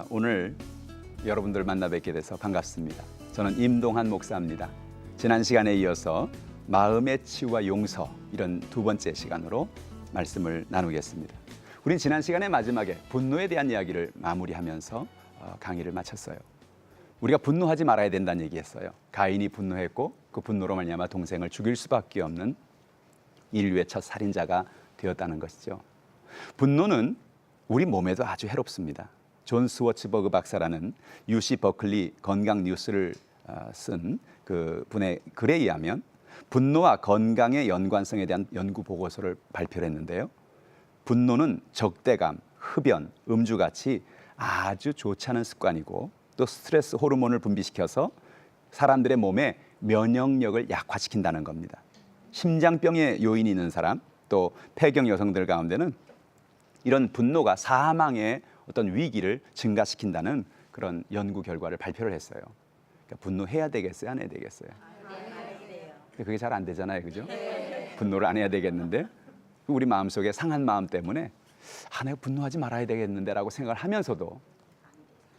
오늘 여러분들 만나 뵙게 돼서 반갑습니다. 저는 임동환 목사입니다. 지난 시간에 이어서 마음의 치유와 용서, 이런 두 번째 시간으로 말씀을 나누겠습니다. 우린 지난 시간의 마지막에 분노에 대한 이야기를 마무리하면서 강의를 마쳤어요. 우리가 분노하지 말아야 된다는 얘기했어요. 가인이 분노했고 그 분노로 말미암아 동생을 죽일 수밖에 없는 인류의 첫 살인자가 되었다는 것이죠. 분노는 우리 몸에도 아주 해롭습니다. 존 스워츠버그 박사라는 UC 버클리 건강 뉴스를 쓴 그 분의 글에 의하면 분노와 건강의 연관성에 대한 연구 보고서를 발표했는데요. 분노는 적대감, 흡연, 음주같이 아주 좋지 않은 습관이고 또 스트레스 호르몬을 분비시켜서 사람들의 몸에 면역력을 약화시킨다는 겁니다. 심장병의 요인이 있는 사람, 또 폐경 여성들 가운데는 이런 분노가 사망의 어떤 위기를 증가시킨다는 그런 연구 결과를 발표를 했어요. 그러니까 분노해야 되겠어요? 안 해야 되겠어요? 근데 그게 잘 안 되잖아요, 그죠? 분노를 안 해야 되겠는데 우리 마음속에 상한 마음 때문에 내가 분노하지 말아야 되겠는데 라고 생각을 하면서도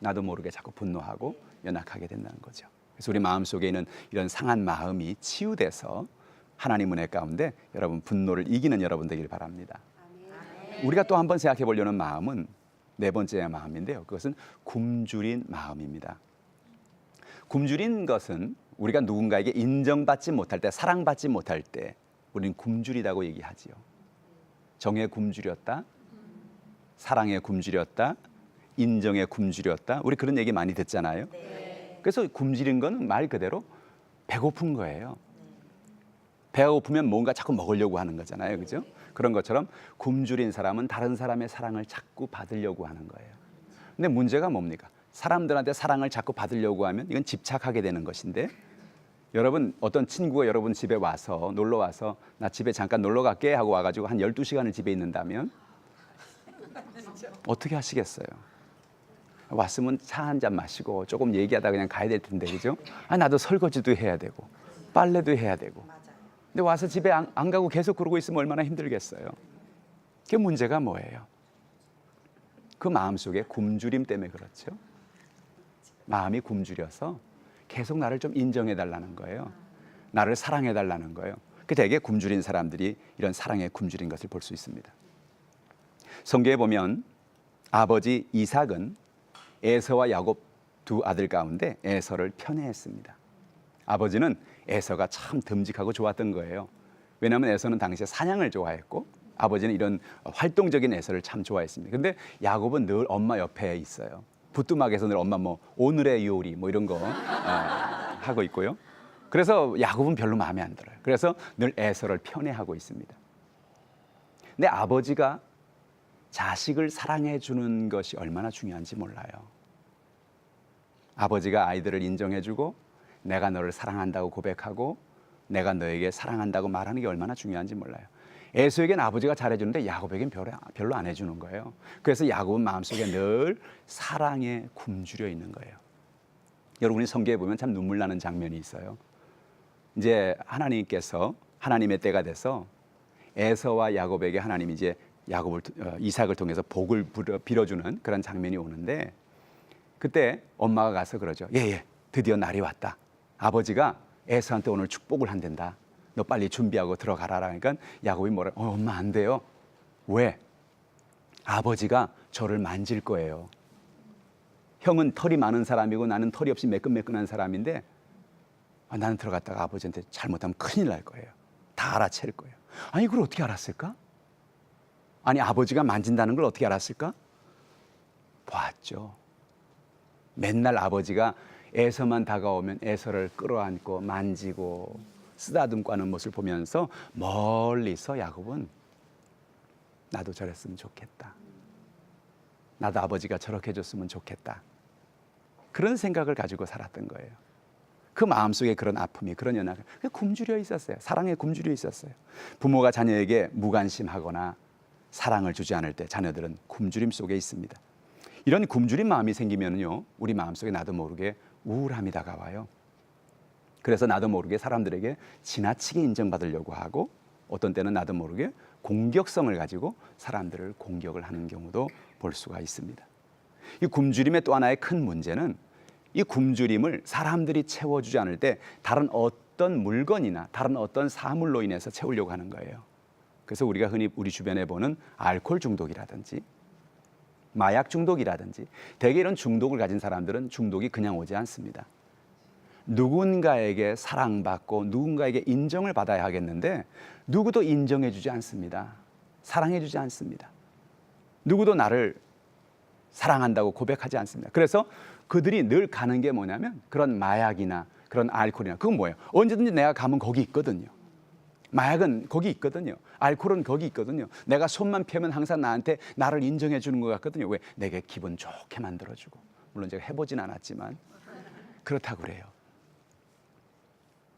나도 모르게 자꾸 분노하고 연약하게 된다는 거죠. 그래서 우리 마음속에 있는 이런 상한 마음이 치유돼서 하나님 은혜 가운데 여러분 분노를 이기는 여러분 되길 바랍니다. 우리가 또 한번 생각해 보려는 마음은 네 번째 마음인데요. 그것은 굶주린 마음입니다. 굶주린 것은 우리가 누군가에게 인정받지 못할 때, 사랑받지 못할 때 우리는 굶주리다고 얘기하지요. 정에 굶주렸다, 사랑에 굶주렸다, 인정에 굶주렸다. 우리 그런 얘기 많이 듣잖아요. 그래서 굶주린 건 말 그대로 배고픈 거예요. 배가 고프면 뭔가 자꾸 먹으려고 하는 거잖아요, 그죠? 그런 것처럼 굶주린 사람은 다른 사람의 사랑을 자꾸 받으려고 하는 거예요. 근데 문제가 뭡니까? 사람들한테 사랑을 자꾸 받으려고 하면 이건 집착하게 되는 것인데, 여러분 어떤 친구가 여러분 집에 와서 놀러 와서 나 집에 잠깐 놀러 갈게 하고 와가지고 한 12시간을 집에 있는다면 어떻게 하시겠어요? 왔으면 차 한 잔 마시고 조금 얘기하다 그냥 가야 될 텐데, 그죠? 나도 설거지도 해야 되고 빨래도 해야 되고. 근데 와서 집에 안 가고 계속 그러고 있으면 얼마나 힘들겠어요. 그게 문제가 뭐예요? 그 마음속에 굶주림 때문에 그렇죠. 마음이 굶주려서 계속 나를 좀 인정해 달라는 거예요. 나를 사랑해 달라는 거예요. 그 되게 굶주린 사람들이 이런 사랑에 굶주린 것을 볼 수 있습니다. 성경에 보면 아버지 이삭은 에서와 야곱 두 아들 가운데 에서를 편애했습니다. 아버지는 에서가 참 듬직하고 좋았던 거예요. 왜냐하면 에서는 당시에 사냥을 좋아했고 아버지는 이런 활동적인 에서를 참 좋아했습니다. 근데 야곱은 늘 엄마 옆에 있어요. 부뚜막에서 늘 엄마 오늘의 요리 이런 거 하고 있고요. 그래서 야곱은 별로 마음에 안 들어요. 그래서 늘 에서를 편애하고 있습니다. 근데 아버지가 자식을 사랑해 주는 것이 얼마나 중요한지 몰라요. 아버지가 아이들을 인정해주고 내가 너를 사랑한다고 고백하고 내가 너에게 사랑한다고 말하는 게 얼마나 중요한지 몰라요. 에서에겐 아버지가 잘해주는데 야곱에겐 별로 안 해주는 거예요. 그래서 야곱은 마음속에 늘 사랑에 굶주려 있는 거예요. 여러분이 성경에 보면 참 눈물 나는 장면이 있어요. 이제 하나님께서 하나님의 때가 돼서 에서와 야곱에게 하나님이 이제 이삭을 통해서 복을 빌어주는 그런 장면이 오는데, 그때 엄마가 가서 그러죠. 예, 드디어 날이 왔다. 아버지가 에서한테 오늘 축복을 한댄다. 너 빨리 준비하고 들어가라. 그러니까 야곱이 뭐라? 엄마 안 돼요. 왜? 아버지가 저를 만질 거예요. 형은 털이 많은 사람이고 나는 털이 없이 매끈매끈한 사람인데 나는 들어갔다가 아버지한테 잘못하면 큰일 날 거예요. 다 알아챌 거예요. 그걸 어떻게 알았을까? 아버지가 만진다는 걸 어떻게 알았을까? 봤죠. 맨날 아버지가 에서만 다가오면 에서를 끌어안고 만지고 쓰다듬고 하는 모습을 보면서 멀리서 야곱은 나도 저랬으면 좋겠다. 나도 아버지가 저렇게 해줬으면 좋겠다. 그런 생각을 가지고 살았던 거예요. 그 마음속에 그런 아픔이, 그런 연약함이 굶주려 있었어요. 사랑에 굶주려 있었어요. 부모가 자녀에게 무관심하거나 사랑을 주지 않을 때 자녀들은 굶주림 속에 있습니다. 이런 굶주린 마음이 생기면요, 우리 마음속에 나도 모르게 우울함이 다가와요. 그래서 나도 모르게 사람들에게 지나치게 인정받으려고 하고 어떤 때는 나도 모르게 공격성을 가지고 사람들을 공격을 하는 경우도 볼 수가 있습니다. 이 굶주림의 또 하나의 큰 문제는 이 굶주림을 사람들이 채워주지 않을 때 다른 어떤 물건이나 다른 어떤 사물로 인해서 채우려고 하는 거예요. 그래서 우리가 흔히 우리 주변에 보는 알코올 중독이라든지 마약 중독이라든지 대개 이런 중독을 가진 사람들은 중독이 그냥 오지 않습니다. 누군가에게 사랑받고 누군가에게 인정을 받아야 하겠는데 누구도 인정해주지 않습니다. 사랑해주지 않습니다. 누구도 나를 사랑한다고 고백하지 않습니다. 그래서 그들이 늘 가는 게 뭐냐면 그런 마약이나 그런 알코올이나 그건 뭐예요? 언제든지 내가 가면 거기 있거든요. 마약은 거기 있거든요. 알코올은 거기 있거든요. 내가 손만 펴면 항상 나한테 나를 인정해 주는 것 같거든요. 왜? 내게 기분 좋게 만들어주고. 물론 제가 해보진 않았지만 그렇다고 그래요.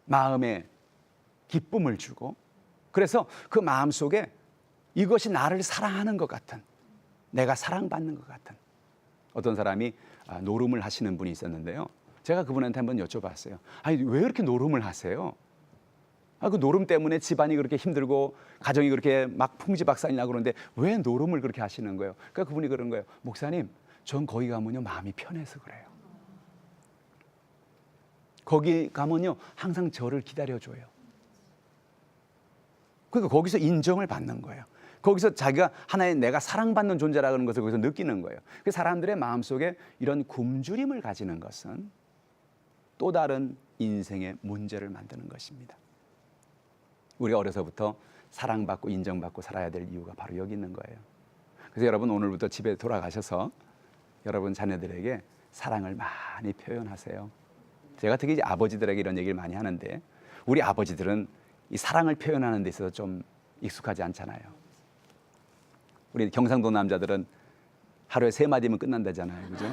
마음에 기쁨을 주고 그래서 그 마음 속에 이것이 나를 사랑하는 것 같은, 내가 사랑받는 것 같은 어떤 사람이 노름을 하시는 분이 있었는데요. 제가 그분한테 한번 여쭤봤어요. 아니 왜 이렇게 노름을 하세요? 그 노름 때문에 집안이 그렇게 힘들고 가정이 그렇게 막 풍지박산이 나고 그러는데 왜 노름을 그렇게 하시는 거예요? 그러니까 그분이 그런 거예요. 목사님, 전 거기 가면요 마음이 편해서 그래요. 거기 가면요 항상 저를 기다려줘요. 그러니까 거기서 인정을 받는 거예요. 거기서 자기가 하나의 내가 사랑받는 존재라는 것을 거기서 느끼는 거예요. 그 사람들의 마음속에 이런 굶주림을 가지는 것은 또 다른 인생의 문제를 만드는 것입니다. 우리가 어려서부터 사랑받고 인정받고 살아야 될 이유가 바로 여기 있는 거예요. 그래서 여러분 오늘부터 집에 돌아가셔서 여러분 자녀들에게 사랑을 많이 표현하세요. 제가 특히 이제 아버지들에게 이런 얘기를 많이 하는데 우리 아버지들은 이 사랑을 표현하는 데 있어서 좀 익숙하지 않잖아요. 우리 경상도 남자들은 하루에 3마디면 끝난다잖아요. 그죠?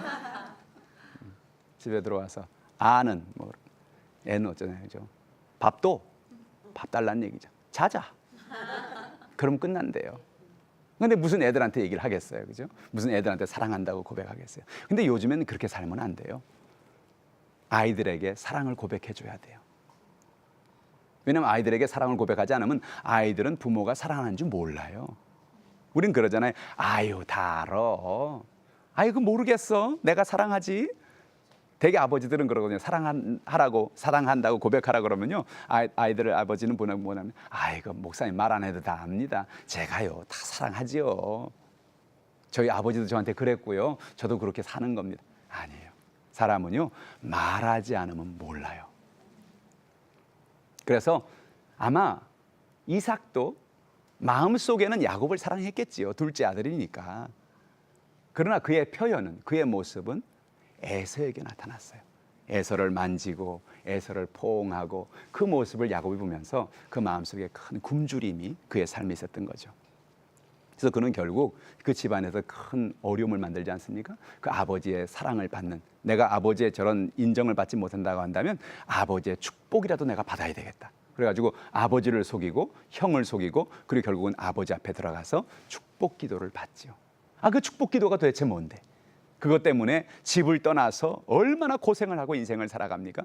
집에 들어와서 아는 뭐 애는 어쩌냐 그죠? 밥도 밥 달라는 얘기죠. 자자. 그럼 끝난대요. 근데 무슨 애들한테 얘기를 하겠어요. 그죠? 무슨 애들한테 사랑한다고 고백하겠어요. 근데 요즘에는 그렇게 살면 안 돼요. 아이들에게 사랑을 고백해 줘야 돼요. 왜냐하면 아이들에게 사랑을 고백하지 않으면 아이들은 부모가 사랑하는 줄 몰라요. 우린 그러잖아요. 아유 다 알아. 아이고 모르겠어. 내가 사랑하지. 대개 아버지들은 그러거든요. 사랑한다고 고백하라 그러면요. 아이들을 아버지는 뭐냐면 아이고 목사님 말 안 해도 다 압니다. 제가요 다 사랑하지요. 저희 아버지도 저한테 그랬고요. 저도 그렇게 사는 겁니다. 아니에요. 사람은요 말하지 않으면 몰라요. 그래서 아마 이삭도 마음속에는 야곱을 사랑했겠지요. 둘째 아들이니까. 그러나 그의 표현은, 그의 모습은 에서에게 나타났어요. 에서를 만지고 에서를 포옹하고 그 모습을 야곱이 보면서 그 마음속에 큰 굶주림이 그의 삶에 있었던 거죠. 그래서 그는 결국 그 집안에서 큰 어려움을 만들지 않습니까? 그 아버지의 사랑을 받는, 내가 아버지의 저런 인정을 받지 못한다고 한다면 아버지의 축복이라도 내가 받아야 되겠다. 그래가지고 아버지를 속이고 형을 속이고 그리고 결국은 아버지 앞에 들어가서 축복 기도를 받지요. 그 축복 기도가 도대체 뭔데? 그것 때문에 집을 떠나서 얼마나 고생을 하고 인생을 살아갑니까?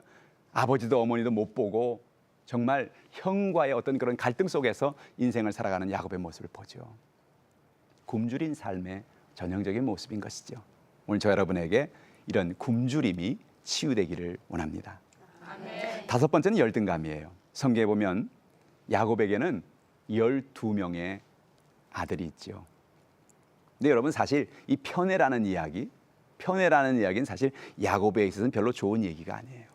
아버지도 어머니도 못 보고 정말 형과의 어떤 그런 갈등 속에서 인생을 살아가는 야곱의 모습을 보죠. 굶주린 삶의 전형적인 모습인 것이죠. 오늘 저 여러분에게 이런 굶주림이 치유되기를 원합니다. 아멘. 5번째는 열등감이에요. 성경에 보면 야곱에게는 12명의 아들이 있죠. 근데 여러분 사실 이 편애라는 이야기는 사실 야곱에 있어서는 별로 좋은 얘기가 아니에요.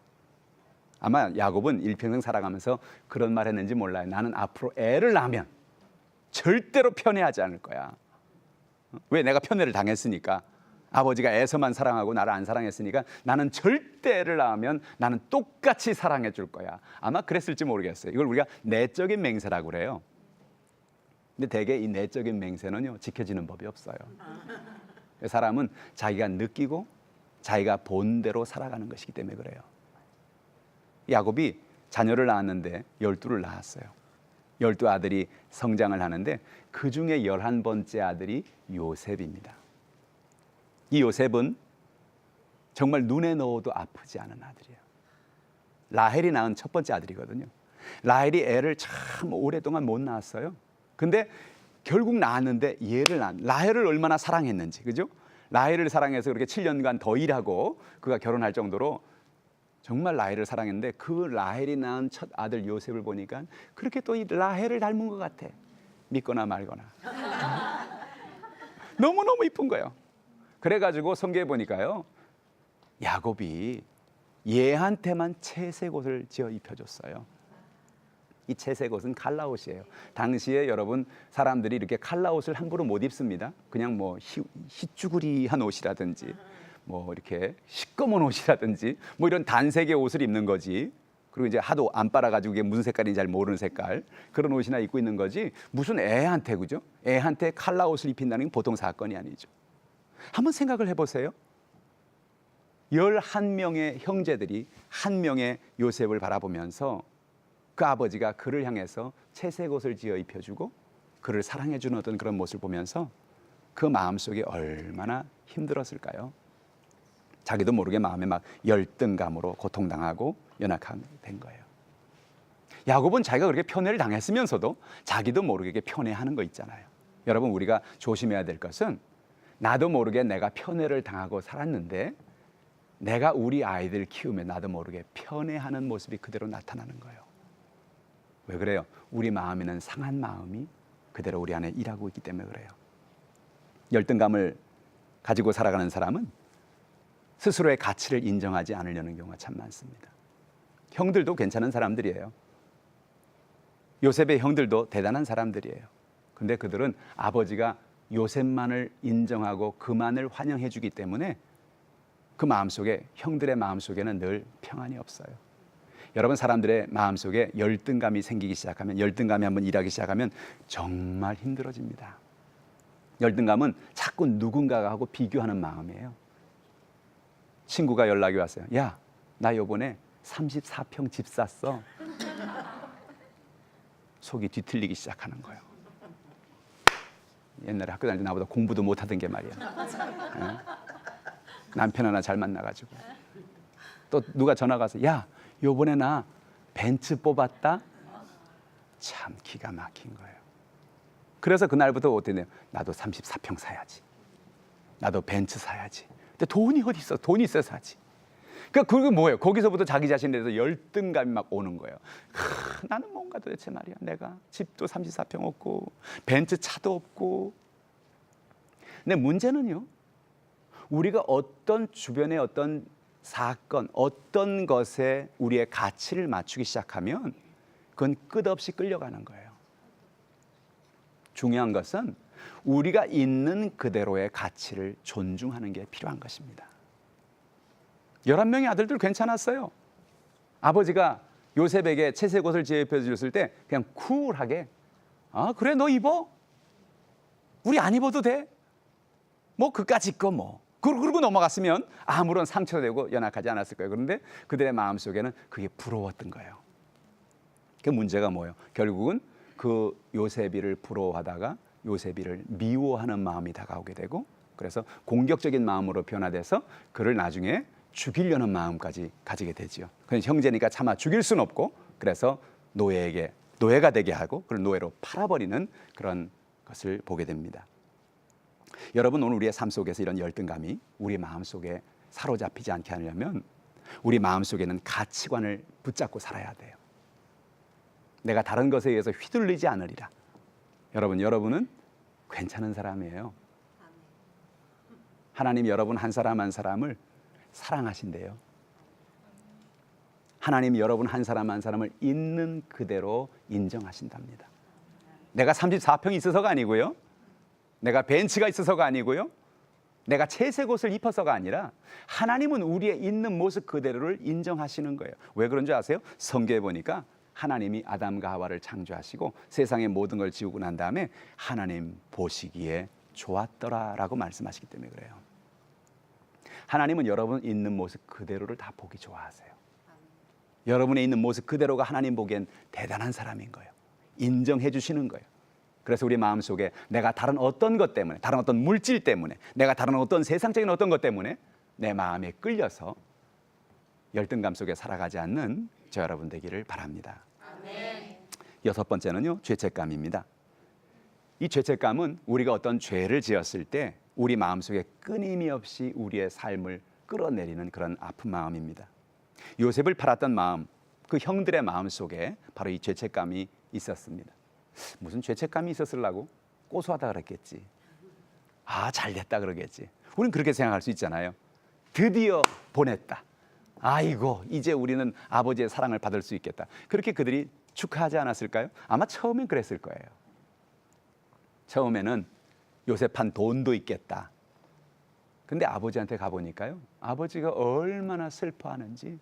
아마 야곱은 일평생 살아가면서 그런 말 했는지 몰라요. 나는 앞으로 애를 낳으면 절대로 편애하지 않을 거야. 왜? 내가 편애를 당했으니까. 아버지가 에서만 사랑하고 나를 안 사랑했으니까 나는 절대 애를 낳으면 나는 똑같이 사랑해 줄 거야. 아마 그랬을지 모르겠어요. 이걸 우리가 내적인 맹세라고 그래요. 근데 대개 이 내적인 맹세는요 지켜지는 법이 없어요. 사람은 자기가 느끼고 자기가 본 대로 살아가는 것이기 때문에 그래요. 야곱이 자녀를 낳았는데 12를 낳았어요. 12아들이 성장을 하는데 그 중에 11번째 아들이 요셉입니다. 이 요셉은 정말 눈에 넣어도 아프지 않은 아들이에요. 라헬이 낳은 첫 번째 아들이거든요. 라헬이 애를 참 오랫동안 못 낳았어요. 근데 결국 낳았는데 라헬을 얼마나 사랑했는지, 그죠? 라헬을 사랑해서 그렇게 7년간 더 일하고 그가 결혼할 정도로 정말 라헬을 사랑했는데 그 라헬이 낳은 첫 아들 요셉을 보니까 그렇게 또 이 라헬을 닮은 것 같아. 믿거나 말거나. 너무너무 이쁜 거예요. 그래가지고 성경에 보니까요, 야곱이 얘한테만 채색 옷을 지어 입혀줬어요. 이 채색 옷은 칼라옷이에요. 당시에 여러분 사람들이 이렇게 칼라옷을 함부로 못 입습니다. 그냥 뭐 희쭈구리한 옷이라든지 뭐 이렇게 시꺼먼 옷이라든지 뭐 이런 단색의 옷을 입는 거지. 그리고 이제 하도 안 빨아가지고 이게 무슨 색깔인지 잘 모르는 색깔 그런 옷이나 입고 있는 거지. 무슨 애한테, 그죠? 애한테 칼라옷을 입힌다는 게 보통 사건이 아니죠. 한번 생각을 해보세요. 11명의 형제들이 한 명의 요셉을 바라보면서 그 아버지가 그를 향해서 채색 옷을 지어 입혀주고 그를 사랑해주는 어떤 그런 모습을 보면서 그 마음속에 얼마나 힘들었을까요? 자기도 모르게 마음에 막 열등감으로 고통당하고 연약하게 된 거예요. 야곱은 자기가 그렇게 편애를 당했으면서도 자기도 모르게 편애하는 거 있잖아요. 여러분, 우리가 조심해야 될 것은 나도 모르게 내가 편애를 당하고 살았는데 내가 우리 아이들 키우면 나도 모르게 편애하는 모습이 그대로 나타나는 거예요. 왜 그래요? 우리 마음에는 상한 마음이 그대로 우리 안에 일하고 있기 때문에 그래요. 열등감을 가지고 살아가는 사람은 스스로의 가치를 인정하지 않으려는 경우가 참 많습니다. 형들도 괜찮은 사람들이에요. 요셉의 형들도 대단한 사람들이에요. 근데 그들은 아버지가 요셉만을 인정하고 그만을 환영해 주기 때문에 그 마음속에, 형들의 마음속에는 늘 평안이 없어요. 여러분, 사람들의 마음속에 열등감이 생기기 시작하면, 열등감이 한번 일하기 시작하면 정말 힘들어집니다. 열등감은 자꾸 누군가가 하고 비교하는 마음이에요. 친구가 연락이 왔어요. 야, 나 요번에 34평 집 샀어. 속이 뒤틀리기 시작하는 거예요. 옛날에 학교 다닐 때 나보다 공부도 못하던 게 말이야. 네? 남편 하나 잘 만나가지고 또 누가 전화가 와서 야, 요번에 나 벤츠 뽑았다. 참 기가 막힌 거예요. 그래서 그날부터 어땠네요. 나도 34평 사야지. 나도 벤츠 사야지. 근데 돈이 어디 있어? 돈이 있어야 사지. 그러니까 그게 뭐예요? 거기서부터 자기 자신에 대해서 열등감이 막 오는 거예요. 나는 뭔가 도대체 말이야. 내가 집도 34평 없고 벤츠 차도 없고. 근데 문제는요, 우리가 어떤 주변의 어떤 사건, 어떤 것에 우리의 가치를 맞추기 시작하면 그건 끝없이 끌려가는 거예요. 중요한 것은 우리가 있는 그대로의 가치를 존중하는 게 필요한 것입니다. 11명의 아들들 괜찮았어요. 아버지가 요셉에게 채색 옷을 제입해 줬을 때 그냥 쿨하게 아, 그래, 너 입어? 우리 안 입어도 돼? 뭐 그까짓 거 뭐. 그러고 넘어갔으면 아무런 상처되고 연약하지 않았을 거예요. 그런데 그들의 마음속에는 그게 부러웠던 거예요. 그 문제가 뭐예요? 결국은 그 요셉이를 부러워하다가 요셉이를 미워하는 마음이 다가오게 되고, 그래서 공격적인 마음으로 변화돼서 그를 나중에 죽이려는 마음까지 가지게 되지요. 그래서 형제니까 차마 죽일 수는 없고, 그래서 노예가 되게 하고 그걸 노예로 팔아버리는 그런 것을 보게 됩니다. 여러분, 오늘 우리의 삶 속에서 이런 열등감이 우리 마음속에 사로잡히지 않게 하려면 우리 마음속에는 가치관을 붙잡고 살아야 돼요. 내가 다른 것에 의해서 휘둘리지 않으리라. 여러분은 괜찮은 사람이에요. 하나님 여러분 한 사람 한 사람을 사랑하신대요. 하나님 여러분 한 사람 한 사람을 있는 그대로 인정하신답니다. 내가 34평이 있어서가 아니고요, 내가 벤츠가 있어서가 아니고요, 내가 채색 옷을 입어서가 아니라 하나님은 우리의 있는 모습 그대로를 인정하시는 거예요. 왜 그런 줄 아세요? 성경에 보니까 하나님이 아담과 하와를 창조하시고 세상의 모든 걸 지우고 난 다음에 하나님 보시기에 좋았더라라고 말씀하시기 때문에 그래요. 하나님은 여러분 있는 모습 그대로를 다 보기 좋아하세요. 여러분의 있는 모습 그대로가 하나님 보기엔 대단한 사람인 거예요. 인정해 주시는 거예요. 그래서 우리 마음속에 내가 다른 어떤 것 때문에, 다른 어떤 물질 때문에, 내가 다른 어떤 세상적인 어떤 것 때문에 내 마음에 끌려서 열등감 속에 살아가지 않는 저 여러분 되기를 바랍니다. 아멘. 6번째는요, 죄책감입니다. 이 죄책감은 우리가 어떤 죄를 지었을 때 우리 마음속에 끊임이 없이 우리의 삶을 끌어내리는 그런 아픈 마음입니다. 요셉을 팔았던 마음, 그 형들의 마음 속에 바로 이 죄책감이 있었습니다. 무슨 죄책감이 있었으려고? 고소하다 그랬겠지. 아, 잘됐다 그러겠지. 우리는 그렇게 생각할 수 있잖아요. 드디어 보냈다. 아이고, 이제 우리는 아버지의 사랑을 받을 수 있겠다. 그렇게 그들이 축하하지 않았을까요? 아마 처음엔 그랬을 거예요. 처음에는 요셉한 돈도 있겠다. 근데 아버지한테 가보니까요, 아버지가 얼마나 슬퍼하는지,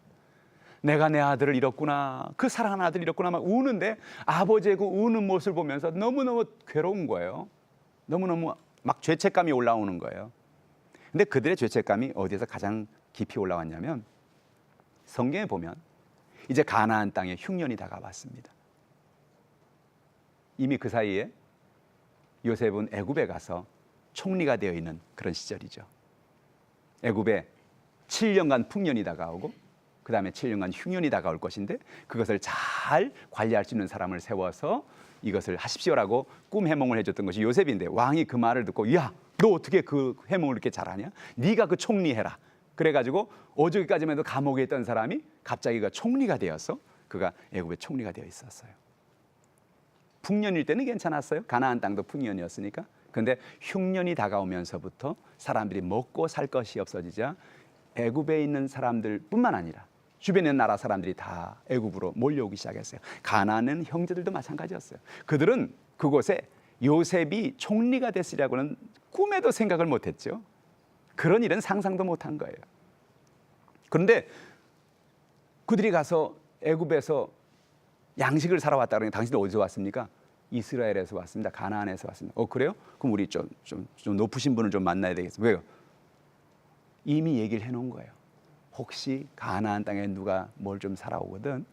내가 내 아들을 잃었구나, 그 사랑하는 아들을 잃었구나 막 우는데, 아버지의 그 우는 모습을 보면서 너무너무 괴로운 거예요. 너무너무 막 죄책감이 올라오는 거예요. 근데 그들의 죄책감이 어디에서 가장 깊이 올라왔냐면, 성경에 보면 이제 가나안 땅에 흉년이 다가왔습니다. 이미 그 사이에 요셉은 애굽에 가서 총리가 되어 있는 그런 시절이죠. 애굽에 7년간 풍년이 다가오고 그 다음에 7년간 흉년이 다가올 것인데, 그것을 잘 관리할 수 있는 사람을 세워서 이것을 하십시오라고 꿈 해몽을 해줬던 것이 요셉인데, 왕이 그 말을 듣고, 야, 너 어떻게 그 해몽을 이렇게 잘하냐? 네가 그 총리해라. 그래가지고 어저께까지만 해도 감옥에 있던 사람이 갑자기 그 총리가 되어서 그가 애굽의 총리가 되어 있었어요. 풍년일 때는 괜찮았어요. 가나안 땅도 풍년이었으니까. 그런데 흉년이 다가오면서부터 사람들이 먹고 살 것이 없어지자 애굽에 있는 사람들뿐만 아니라 주변에 있는 나라 사람들이 다 애굽으로 몰려오기 시작했어요. 가나안은 형제들도 마찬가지였어요. 그들은 그곳에 요셉이 총리가 됐으리라고는 꿈에도 생각을 못했죠. 그런 일은 상상도 못한 거예요. 그런데 그들이 가서 애굽에서 양식을 사러 왔다 그러니, 당신들 어디서 왔습니까? 이스라엘에서 왔습니다. 가나안에서 왔습니다. 그래요? 그럼 우리 좀 높으신 분을 좀 만나야 되겠어요. 왜요? 이미 얘기를 해놓은 거예요. 혹시 가나안 땅에 누가 뭘 좀 사러 오거든,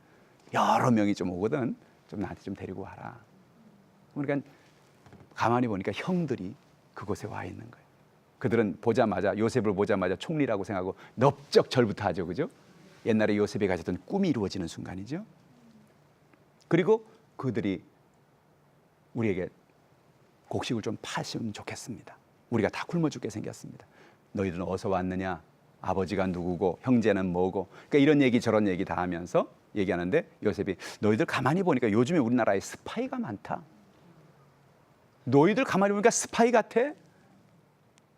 여러 명이 좀 오거든, 좀 나한테 좀 데리고 와라. 그러니까 가만히 보니까 형들이 그곳에 와 있는 거예요. 그들은 보자마자, 요셉을 보자마자 총리라고 생각하고 넙적 절부터 하죠. 그죠? 옛날에 요셉이 가졌던 꿈이 이루어지는 순간이죠. 그리고 그들이 우리에게 곡식을 좀 파시면 좋겠습니다. 우리가 다 굶어 죽게 생겼습니다. 너희들은 어디서 왔느냐? 아버지가 누구고 형제는 뭐고? 그러니까 이런 얘기 저런 얘기 다 하면서 얘기하는데, 요셉이 너희들 가만히 보니까 요즘에 우리나라에 스파이가 많다. 너희들 가만히 보니까 스파이 같아?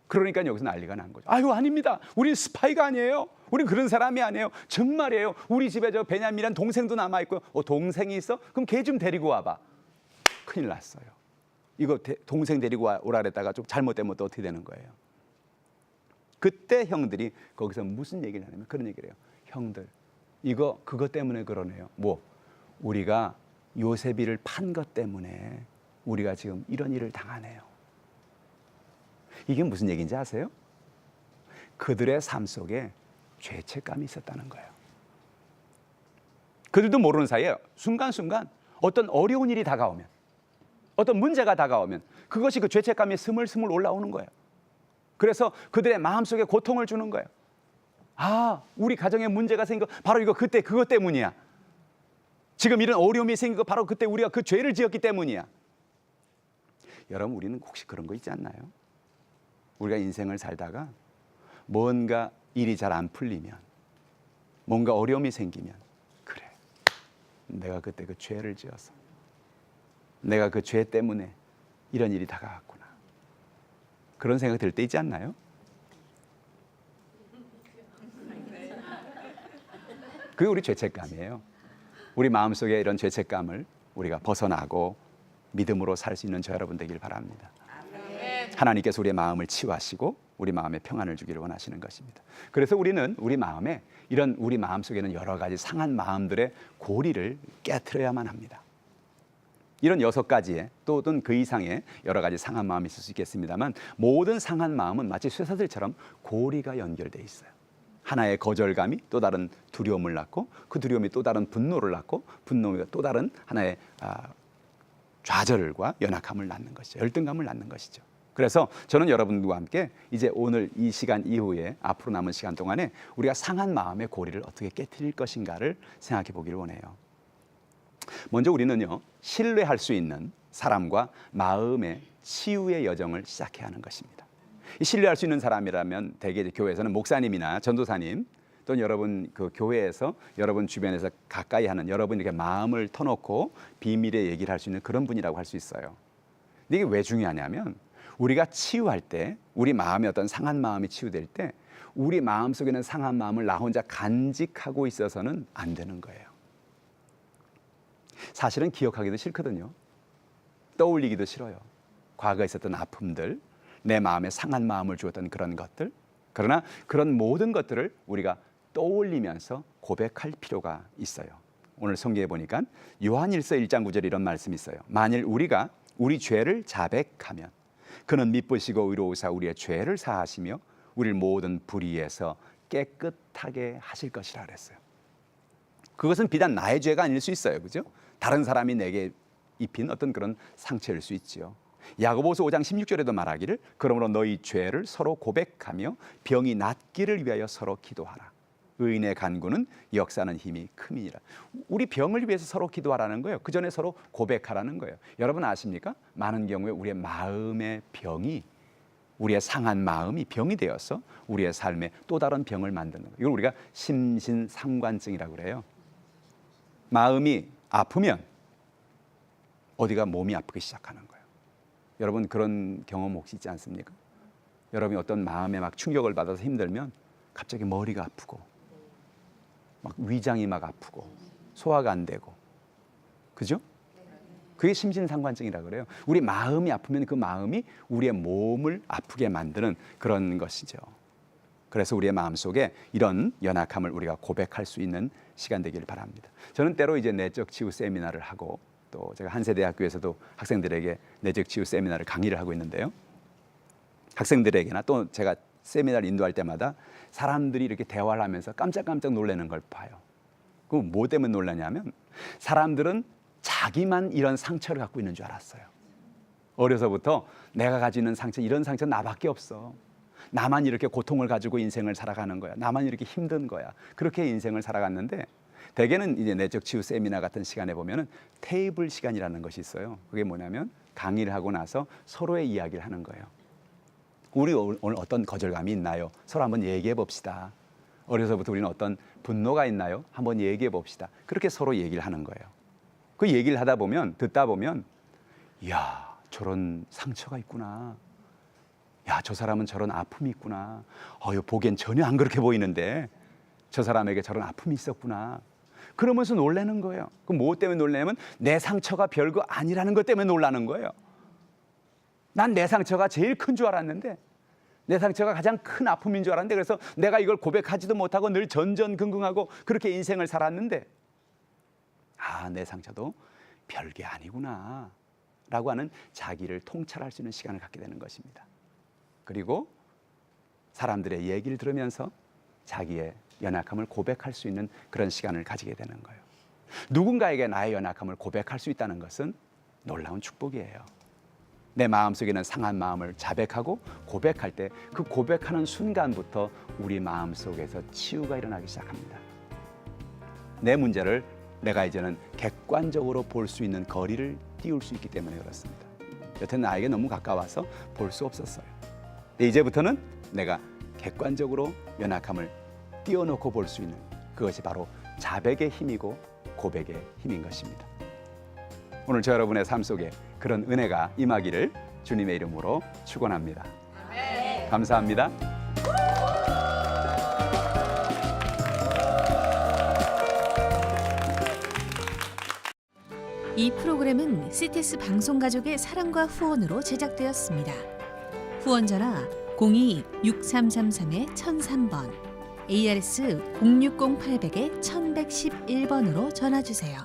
그러니까 여기서 난리가 난 거죠. 아유, 아닙니다. 우린 스파이가 아니에요. 우린 그런 사람이 아니에요. 정말이에요. 우리 집에 저 베냐민이라는 동생도 남아있고요. 동생이 있어? 그럼 걔 좀 데리고 와봐. 큰일 났어요. 이거 동생 데리고 오라 그랬다가 좀 잘못되면 또 어떻게 되는 거예요? 그때 형들이 거기서 무슨 얘기를 하냐면 그런 얘기를 해요. 형들, 이거 그것 때문에 그러네요. 뭐? 우리가 요셉이를 판 것 때문에 우리가 지금 이런 일을 당하네요. 이게 무슨 얘기인지 아세요? 그들의 삶 속에 죄책감이 있었다는 거예요. 그들도 모르는 사이에 순간순간 어떤 어려운 일이 다가오면, 어떤 문제가 다가오면 그것이 그 죄책감이 스물스물 올라오는 거예요. 그래서 그들의 마음속에 고통을 주는 거예요. 아, 우리 가정에 문제가 생긴 거 바로 이거 그때 그것 때문이야. 지금 이런 어려움이 생긴 거 바로 그때 우리가 그 죄를 지었기 때문이야. 여러분, 우리는 혹시 그런 거 있지 않나요? 우리가 인생을 살다가 뭔가 일이 잘 안 풀리면, 뭔가 어려움이 생기면, 그래, 내가 그때 그 죄를 지어서, 내가 그 죄 때문에 이런 일이 다가왔구나. 그런 생각 들 때 있지 않나요? 그게 우리 죄책감이에요. 우리 마음속에 이런 죄책감을 우리가 벗어나고 믿음으로 살 수 있는 저 여러분 되길 바랍니다. 하나님께서 우리의 마음을 치유하시고 우리 마음에 평안을 주기를 원하시는 것입니다. 그래서 우리는 우리 마음에 이런 우리 마음 속에는 여러 가지 상한 마음들의 고리를 깨트려야만 합니다. 이런 6가지의 또는 그 이상의 여러 가지 상한 마음이 있을 수 있겠습니다만, 모든 상한 마음은 마치 쇠사슬처럼 고리가 연결되어 있어요. 하나의 거절감이 또 다른 두려움을 낳고, 그 두려움이 또 다른 분노를 낳고, 분노가 또 다른 하나의 좌절과 연약함을 낳는 것이죠. 열등감을 낳는 것이죠. 그래서 저는 여러분들과 함께 이제 오늘 이 시간 이후에 앞으로 남은 시간 동안에 우리가 상한 마음의 고리를 어떻게 깨트릴 것인가를 생각해 보기를 원해요. 먼저 우리는요, 신뢰할 수 있는 사람과 마음의 치유의 여정을 시작해야 하는 것입니다. 신뢰할 수 있는 사람이라면 대개 이제 교회에서는 목사님이나 전도사님 또는 여러분 그 교회에서 여러분 주변에서 가까이 하는 여러분 이렇게 마음을 터놓고 비밀의 얘기를 할 수 있는 그런 분이라고 할 수 있어요. 근데 이게 왜 중요하냐면 우리가 치유할 때 우리 마음에 어떤 상한 마음이 치유될 때 우리 마음 속에 있는 상한 마음을 나 혼자 간직하고 있어서는 안 되는 거예요. 사실은 기억하기도 싫거든요. 떠올리기도 싫어요. 과거에 있었던 아픔들, 내 마음에 상한 마음을 주었던 그런 것들. 그러나 그런 모든 것들을 우리가 떠올리면서 고백할 필요가 있어요. 오늘 성경에 보니까 요한일서 1장 9절에 이런 말씀이 있어요. 만일 우리가 우리 죄를 자백하면 그는 미쁘시고 의로우사 우리의 죄를 사하시며 우리를 모든 불의에서 깨끗하게 하실 것이라 그랬어요. 그것은 비단 나의 죄가 아닐 수 있어요. 그죠? 다른 사람이 내게 입힌 어떤 그런 상처일 수 있지요. 야고보서 5장 16절에도 말하기를 그러므로 너희 죄를 서로 고백하며 병이 낫기를 위하여 서로 기도하라. 의인의 간구는 역사하는 힘이 큼이니라. 우리 병을 위해서 서로 기도하라는 거예요. 그 전에 서로 고백하라는 거예요. 여러분 아십니까? 많은 경우에 우리의 마음의 병이 우리의 상한 마음이 병이 되어서 우리의 삶에 또 다른 병을 만드는 거예요. 이걸 우리가 심신상관증이라고 그래요. 마음이 아프면 어디가 몸이 아프기 시작하는 거예요. 여러분 그런 경험 혹시 있지 않습니까? 여러분이 어떤 마음에 막 충격을 받아서 힘들면 갑자기 머리가 아프고 막 위장이 막 아프고 소화가 안 되고 그죠? 그게 심신상관증이라고 그래요. 우리 마음이 아프면 그 마음이 우리의 몸을 아프게 만드는 그런 것이죠. 그래서 우리의 마음속에 이런 연약함을 우리가 고백할 수 있는 시간 되기를 바랍니다. 저는 때로 이제 내적 치유 세미나를 하고 또 제가 한세대학교에서도 학생들에게 내적 치유 세미나를 강의를 하고 있는데요. 학생들에게나 또 제가 세미나를 인도할 때마다 사람들이 이렇게 대화를 하면서 깜짝깜짝 놀라는 걸 봐요. 그 뭐 때문에 놀라냐면 사람들은 자기만 이런 상처를 갖고 있는 줄 알았어요. 어려서부터 내가 가지고 있는 상처, 이런 상처는 나밖에 없어. 나만 이렇게 고통을 가지고 인생을 살아가는 거야. 나만 이렇게 힘든 거야. 그렇게 인생을 살아갔는데 대개는 이제 내적 치유 세미나 같은 시간에 보면은 테이블 시간이라는 것이 있어요. 그게 뭐냐면 강의를 하고 나서 서로의 이야기를 하는 거예요. 우리 오늘 어떤 거절감이 있나요? 서로 한번 얘기해 봅시다. 어려서부터 우리는 어떤 분노가 있나요? 한번 얘기해 봅시다. 그렇게 서로 얘기를 하는 거예요. 그 얘기를 하다 보면 듣다 보면 이야 저런 상처가 있구나. 야 저 사람은 저런 아픔이 있구나. 보기엔 전혀 안 그렇게 보이는데 저 사람에게 저런 아픔이 있었구나. 그러면서 놀라는 거예요. 그럼 뭐 때문에 놀라냐면 내 상처가 별거 아니라는 것 때문에 놀라는 거예요. 난 내 상처가 제일 큰 줄 알았는데 내 상처가 가장 큰 아픔인 줄 알았는데 그래서 내가 이걸 고백하지도 못하고 늘 전전긍긍하고 그렇게 인생을 살았는데 내 상처도 별게 아니구나 라고 하는 자기를 통찰할 수 있는 시간을 갖게 되는 것입니다. 그리고 사람들의 얘기를 들으면서 자기의 연약함을 고백할 수 있는 그런 시간을 가지게 되는 거예요. 누군가에게 나의 연약함을 고백할 수 있다는 것은 놀라운 축복이에요. 내 마음속에 있는 상한 마음을 자백하고 고백할 때 그 고백하는 순간부터 우리 마음속에서 치유가 일어나기 시작합니다. 내 문제를 내가 이제는 객관적으로 볼 수 있는 거리를 띄울 수 있기 때문에 그렇습니다. 여태는 나에게 너무 가까워서 볼 수 없었어요. 근데 이제부터는 내가 객관적으로 연약함을 띄워놓고 볼 수 있는 그것이 바로 자백의 힘이고 고백의 힘인 것입니다. 오늘 저 여러분의 삶 속에 그런 은혜가 임하기를 주님의 이름으로 축원합니다. 아멘. 감사합니다. 이 프로그램은 CTS 방송가족의 사랑과 후원으로 제작되었습니다. 후원 전화 02-6333-1003번, ARS 060-800-1111번으로 전화 주세요.